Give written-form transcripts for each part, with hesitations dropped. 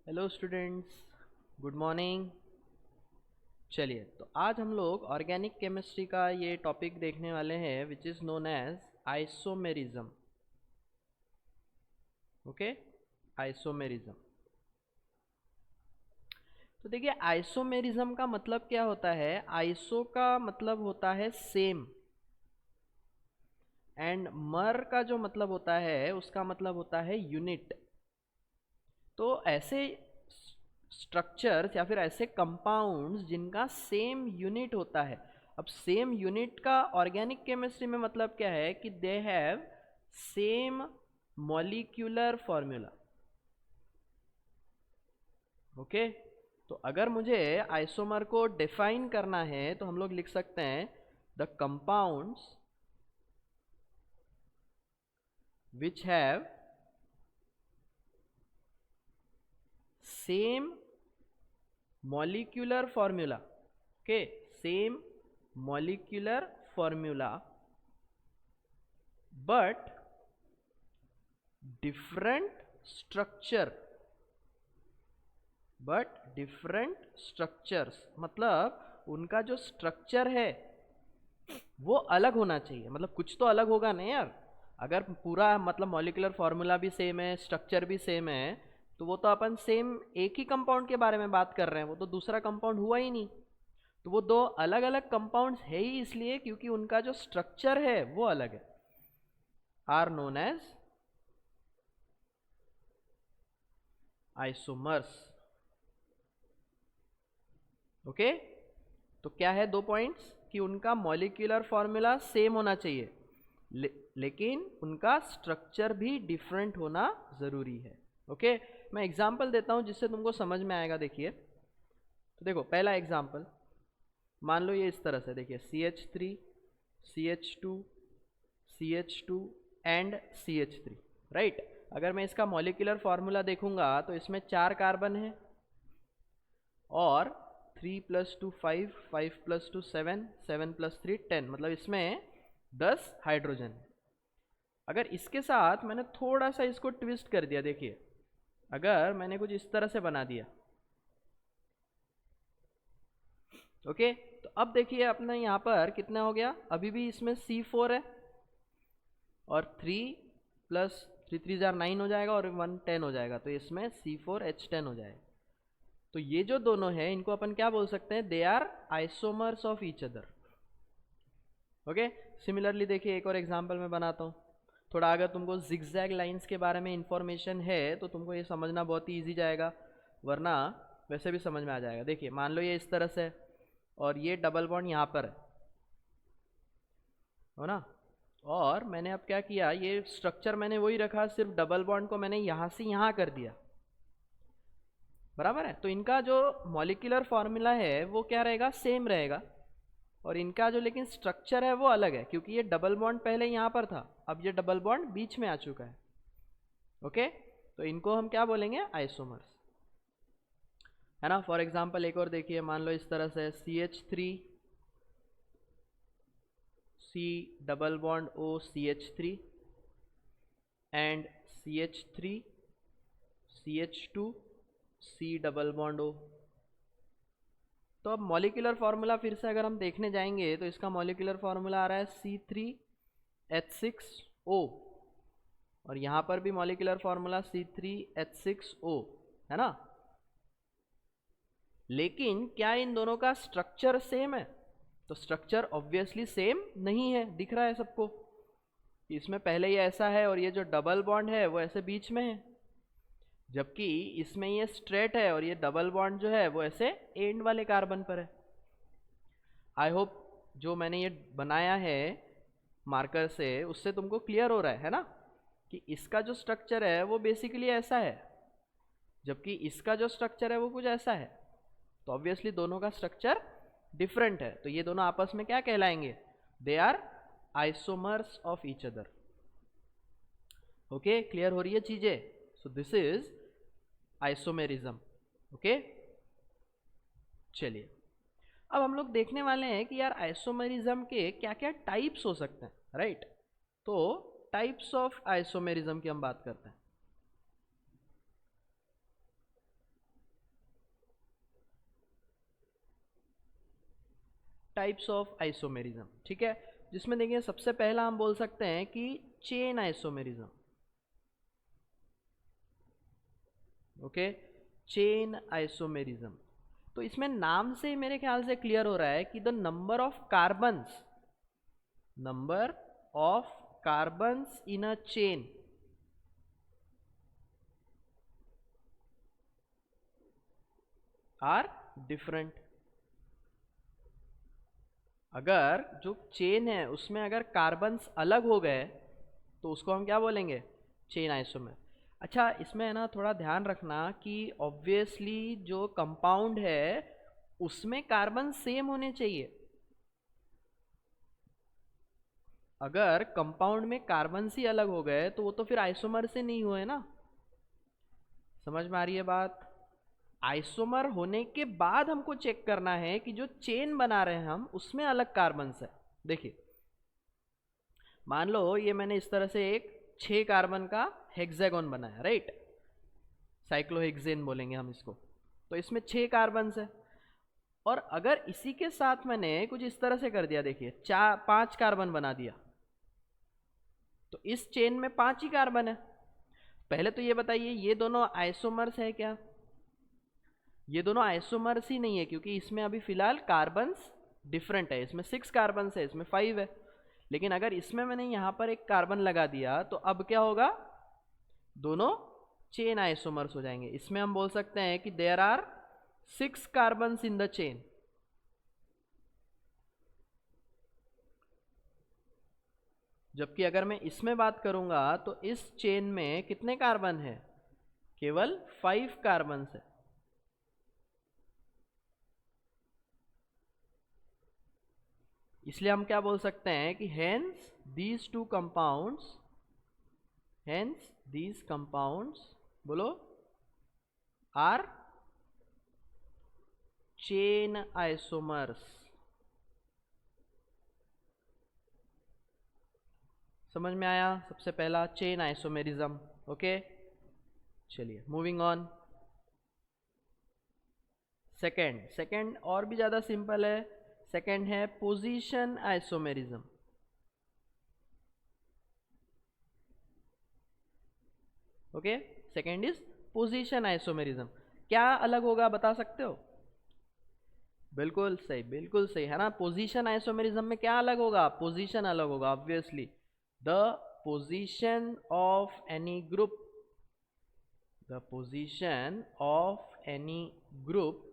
Hello students, good morning. चलिए, तो आज हम लोग ऑर्गेनिक केमिस्ट्री का ये टॉपिक देखने वाले हैं which is known as isomerism. Okay, isomerism. तो देखिए, आइसोमेरिज्म का मतलब क्या होता है। आइसो का मतलब होता है सेम, एंड मर का जो मतलब होता है उसका मतलब होता है यूनिट। तो ऐसे स्ट्रक्चर्स या फिर ऐसे कंपाउंड्स जिनका सेम यूनिट होता है। अब सेम यूनिट का ऑर्गेनिक केमिस्ट्री में मतलब क्या है कि they have same molecular formula. Okay, तो अगर मुझे आइसोमर को डिफाइन करना है तो हम लोग लिख सकते हैं the compounds which have same molecular formula. Okay, same molecular formula but different structure, but different structures मतलब उनका जो स्ट्रक्चर है वो अलग होना चाहिए। मतलब कुछ तो अलग होगा ना यार। अगर पूरा मतलब मॉलिक्यूलर फॉर्मूला भी सेम है, स्ट्रक्चर भी सेम है, तो वो तो अपन सेम एक ही कंपाउंड के बारे में बात कर रहे हैं, वो तो दूसरा कंपाउंड हुआ ही नहीं। तो वो दो अलग अलग कंपाउंड्स है ही इसलिए क्योंकि उनका जो स्ट्रक्चर है वो अलग है, are known as isomers. Okay, तो क्या है दो पॉइंट्स कि उनका मॉलिक्यूलर फॉर्मूला सेम होना चाहिए, लेकिन उनका स्ट्रक्चर भी डिफरेंट होना जरूरी है। ओके, मैं एग्जांपल देता हूं जिससे तुमको समझ में आएगा। देखिए, तो देखो पहला एग्जांपल, मान लो ये इस तरह से, देखिए CH3 CH2 CH2 and CH3, right. अगर मैं इसका मॉलिक्यूलर फार्मूला देखूंगा तो इसमें 4 कार्बन है और 3 + 2 5, 5 + 2 7, 7 + 3 10, मतलब इसमें 10 हाइड्रोजन है। अगर इसके साथ मैंने थोड़ा सा इसको ट्विस्ट कर दिया, देखिए अगर मैंने कुछ इस तरह से बना दिया, ओके, तो अब देखिए अपना यहाँ पर कितना हो गया। अभी भी इसमें C4 है और 3 + 3 = 9 हो जाएगा और 1 10 हो जाएगा, तो इसमें C4H10 हो जाएगा। तो ये जो दोनों हैं इनको अपन क्या बोल सकते हैं, they are isomers of each other. Okay, similarly देखिए एक और एग्जांपल मैं बनाता हूँ। थोड़ा अगर तुमको जिगजैग लाइंस के बारे में इंफॉर्मेशन है तो तुमको ये समझना बहुत ही ईजी जाएगा, वरना वैसे भी समझ में आ जाएगा। देखिए मान लो ये इस तरह से है और ये डबल बॉन्ड यहाँ पर है, हो ना। और मैंने अब क्या किया, ये स्ट्रक्चर मैंने वही रखा, सिर्फ डबल बॉन्ड को मैंने यहाँ से यहाँ कर दिया, बराबर है। तो इनका जो मॉलिक्यूलर फॉर्मूला है वो क्या रहेगा, सेम रहेगा, और इनका जो लेकिन स्ट्रक्चर है वो अलग है क्योंकि ये डबल बॉन्ड पहले यहाँ पर था, अब ये डबल बॉन्ड बीच में आ चुका है। ओके, तो इनको हम क्या बोलेंगे, आइसोमर्स, है ना। फॉर एग्जाम्पल एक और देखिए, मान लो इस तरह से CH3 C+O CH3 and CH3 CH2 C+O। तो अब मॉलिक्यूलर फार्मूला फिर से अगर हम देखने जाएंगे तो इसका मॉलिक्यूलर फार्मूला आ रहा है C3H6O, और यहाँ पर भी मॉलिक्यूलर फार्मूला C3H6O, है ना। लेकिन क्या इन दोनों का स्ट्रक्चर सेम है, तो स्ट्रक्चर ऑब्वियसली सेम नहीं है। दिख रहा है सबको, इसमें पहले ये ऐसा है और ये जो डबल बॉन्ड है वो ऐसे बीच में है, जबकि इसमें ये स्ट्रेट है और ये डबल बॉन्ड जो है वो ऐसे एंड वाले कार्बन पर है। आई होप जो मैंने ये बनाया है मार्कर से उससे तुमको क्लियर हो रहा है ना, कि इसका जो स्ट्रक्चर है वो बेसिकली ऐसा है, जबकि इसका जो स्ट्रक्चर है वो कुछ ऐसा है। तो ऑब्वियसली दोनों का स्ट्रक्चर डिफरेंट है, तो ये दोनों आपस में क्या कहलाएंगे, they are isomers of each other. Okay, clear हो रही है चीजें। So this is isomerism. Okay, चलिए अब हम लोग देखने वाले हैं कि यार आइसोमेरिज्म के क्या क्या टाइप्स हो सकते हैं, राइट। तो टाइप्स ऑफ आइसोमेरिज्म की हम बात करते हैं। टाइप्स ऑफ आइसोमेरिज्म, ठीक है, जिसमें देखिए सबसे पहला हम बोल सकते हैं कि chain isomerism. Okay, chain isomerism. तो इसमें नाम से मेरे ख्याल से क्लियर हो रहा है कि the number of carbons in a chain are different. अगर जो चेन है उसमें अगर कार्बन्स अलग हो गए तो उसको हम क्या बोलेंगे, चेन आइसोमर। अच्छा, इसमें है ना थोड़ा ध्यान रखना कि ऑब्वियसली जो कंपाउंड है उसमें कार्बन सेम होने चाहिए। अगर कंपाउंड में कार्बन ही अलग हो गए तो वो तो फिर आइसोमर से नहीं हुए ना। समझ में आ रही है बात? आइसोमर होने के बाद हमको चेक करना है कि जो चेन बना रहे हैं हम उसमें अलग कार्बन है। देखिए, मान लो ये मैंने इस तरह से एक 6 कार्बन का हेक्सागोन बनाया, राइट, साइक्लोहेक्सेन बोलेंगे हम इसको। तो इसमें 6 कार्बन है, और अगर इसी के साथ मैंने कुछ इस तरह से कर दिया, देखिए 5 कार्बन बना दिया, तो इस चेन में 5 ही कार्बन है। पहले तो ये बताइए, ये दोनों आइसोमर्स है क्या? ये दोनों आइसोमर्स ही नहीं है, क्योंकि इसमें अभी फिलहाल कार्बन्स डिफरेंट है। इसमें 6 कार्बन्स है, इसमें 5 है। लेकिन अगर इसमें मैंने यहां पर एक कार्बन लगा दिया तो अब क्या होगा, दोनों चेन आइसोमर्स हो जाएंगे। इसमें हम बोल सकते हैं कि there are 6 carbons in the chain. जबकि अगर मैं इसमें बात करूंगा तो इस चेन में कितने कार्बन है, केवल 5 कार्बन है। इसलिए हम क्या बोल सकते हैं कि हेंस दीज कंपाउंड्स बोलो आर चेन आइसोमर्स। समझ में आया? सबसे पहला चेन आइसोमेरिज्म। ओके, चलिए मूविंग ऑन। सेकंड और भी ज्यादा सिंपल है। सेकंड है position isomerism. Okay, second is position isomerism. क्या अलग होगा बता सकते हो? बिल्कुल सही, बिल्कुल सही है ना। पोजीशन आइसोमेरिज्म में क्या अलग होगा? पोजीशन अलग होगा obviously. The position of any group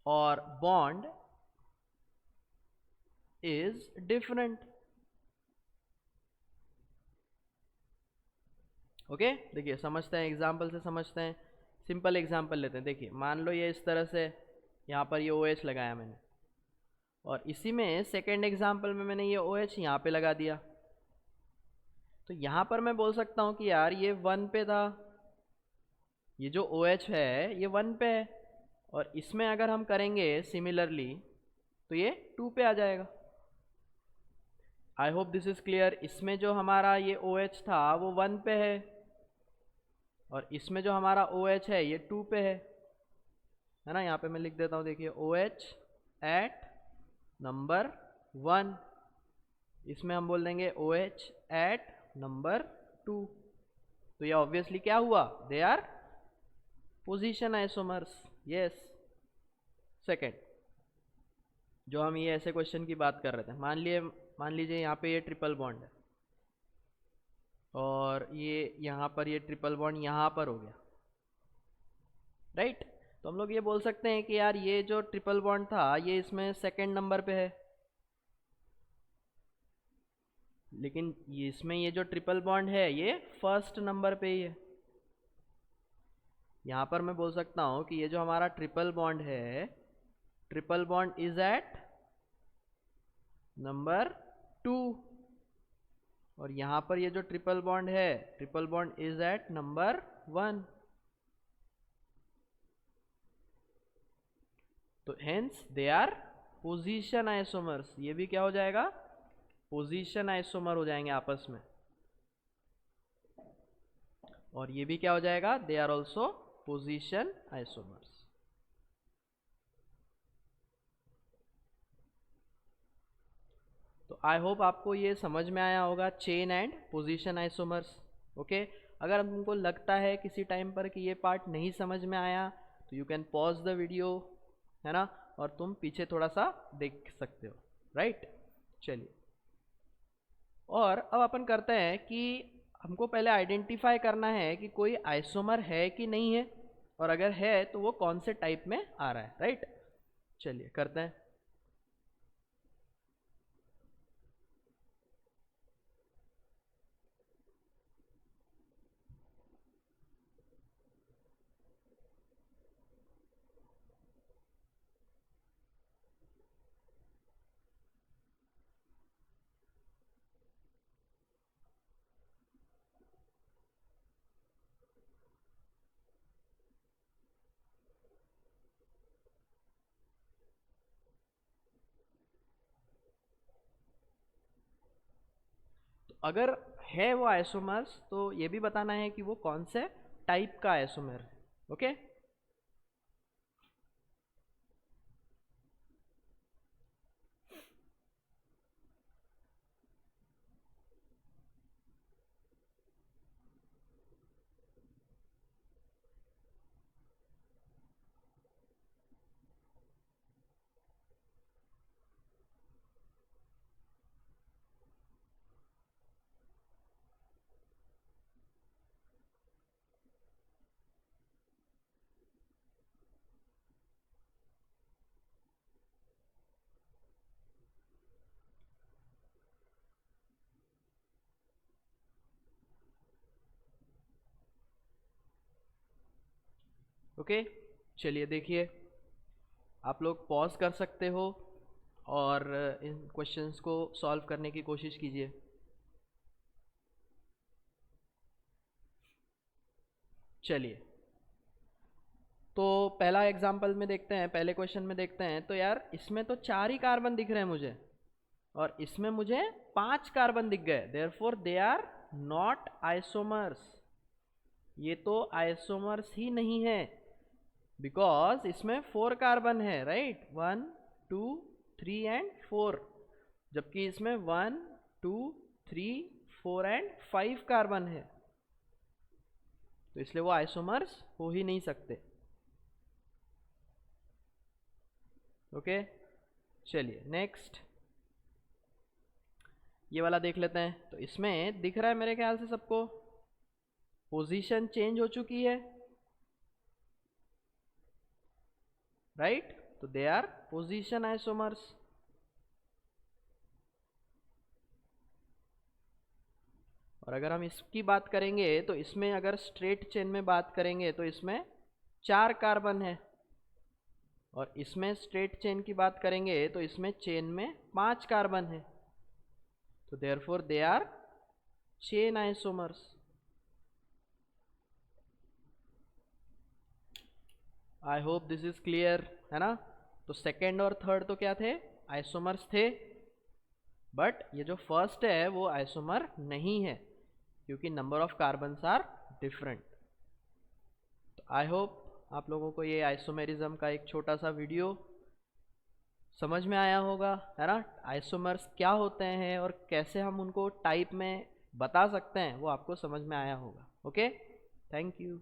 और बॉन्ड इज डिफरेंट। ओके, देखिए समझते हैं, एग्जाम्पल से समझते हैं। सिंपल एग्जाम्पल लेते हैं। देखिए, मान लो ये इस तरह से यहाँ पर ये OH लगाया मैंने, और इसी में सेकेंड एग्जाम्पल में मैंने ये OH यहाँ पे लगा दिया। तो यहाँ पर मैं बोल सकता हूँ कि यार ये 1 पे था, ये जो OH है ये 1 पे है, और इसमें अगर हम करेंगे सिमिलरली तो ये 2 पे आ जाएगा। आई होप दिस इज क्लियर। इसमें जो हमारा ये OH था वो 1 पे है, और इसमें जो हमारा OH है ये 2 पे है ना। यहाँ पे मैं लिख देता हूँ, देखिए OH एट नंबर 1, इसमें हम बोल देंगे OH एट नंबर 2। तो ये ऑब्वियसली क्या हुआ, they are position isomers. Yes. Second, जो हम ये ऐसे क्वेश्चन की बात कर रहे थे, मान लीजिए यहाँ पे ये ट्रिपल बॉन्ड है, और ये यहाँ पर ये ट्रिपल बॉन्ड यहाँ पर हो गया, राइट। तो हम लोग ये बोल सकते हैं कि यार ये जो ट्रिपल बॉन्ड था ये इसमें सेकंड नंबर पे है, लेकिन इसमें ये जो ट्रिपल बॉन्ड है ये फर्स्ट नंबर पे ही है। यहाँ पर मैं बोल सकता हूँ कि ये जो हमारा ट्रिपल बॉन्ड है, triple bond is at number 2, और यहाँ पर ये जो ट्रिपल बॉन्ड है, triple bond is at number 1। तो hence they are position isomers. ये भी क्या हो जाएगा, पोजीशन आइसोमर हो जाएंगे आपस में, और ये भी क्या हो जाएगा, they are also position isomers. I hope आपको ये समझ में आया होगा chain and position isomers. Okay, अगर तुमको लगता है किसी टाइम पर कि ये पार्ट नहीं समझ में आया तो you can pause the video, है ना, और तुम पीछे थोड़ा सा देख सकते हो, राइट। चलिए, और अब अपन करते हैं कि हमको पहले आइडेंटिफाई करना है कि कोई आइसोमर है कि नहीं है, और अगर है तो वो कौन से टाइप में आ रहा है, राइट। चलिए करते हैं। तो अगर है वो आइसोमर्स तो ये भी बताना है कि वो कौन से टाइप का आइसोमर है। ओके, ओके, चलिए देखिए, आप लोग पॉज कर सकते हो और इन क्वेश्चंस को सॉल्व करने की कोशिश कीजिए। चलिए, तो पहला एग्जांपल में देखते हैं, पहले क्वेश्चन में देखते हैं। तो यार इसमें तो 4 ही कार्बन दिख रहे हैं मुझे, और इसमें मुझे 5 कार्बन दिख गए, therefore they are not isomers. ये तो आइसोमर्स ही नहीं है, बिकॉज इसमें 4 कार्बन है, राइट, 1 2 3 एंड 4, जबकि इसमें 1 2 3 4 एंड 5 कार्बन है, तो इसलिए वो आइसोमर्स हो ही नहीं सकते। ओके, चलिए नेक्स्ट ये वाला देख लेते हैं। तो इसमें दिख रहा है मेरे ख्याल से सबको पोजीशन चेंज हो चुकी है, राइट, तो दे आर पोजीशन आइसोमर्स। और अगर हम इसकी बात करेंगे तो इसमें अगर स्ट्रेट चेन में बात करेंगे तो इसमें 4 कार्बन है, और इसमें स्ट्रेट चेन की बात करेंगे तो इसमें चेन में 5 कार्बन है, तो therefore they are chain isomers. I hope this is clear, है ना। तो सेकेंड और थर्ड तो क्या थे, आइसोमर्स थे, बट ये जो फर्स्ट है वो आइसोमर नहीं है, क्योंकि number of carbons are different. तो आई होप आप लोगों को ये आइसोमेरिज्म का एक छोटा सा वीडियो समझ में आया होगा, है ना। आइसोमर्स क्या होते हैं और कैसे हम उनको टाइप में बता सकते हैं वो आपको समझ में आया होगा। Okay, thank you.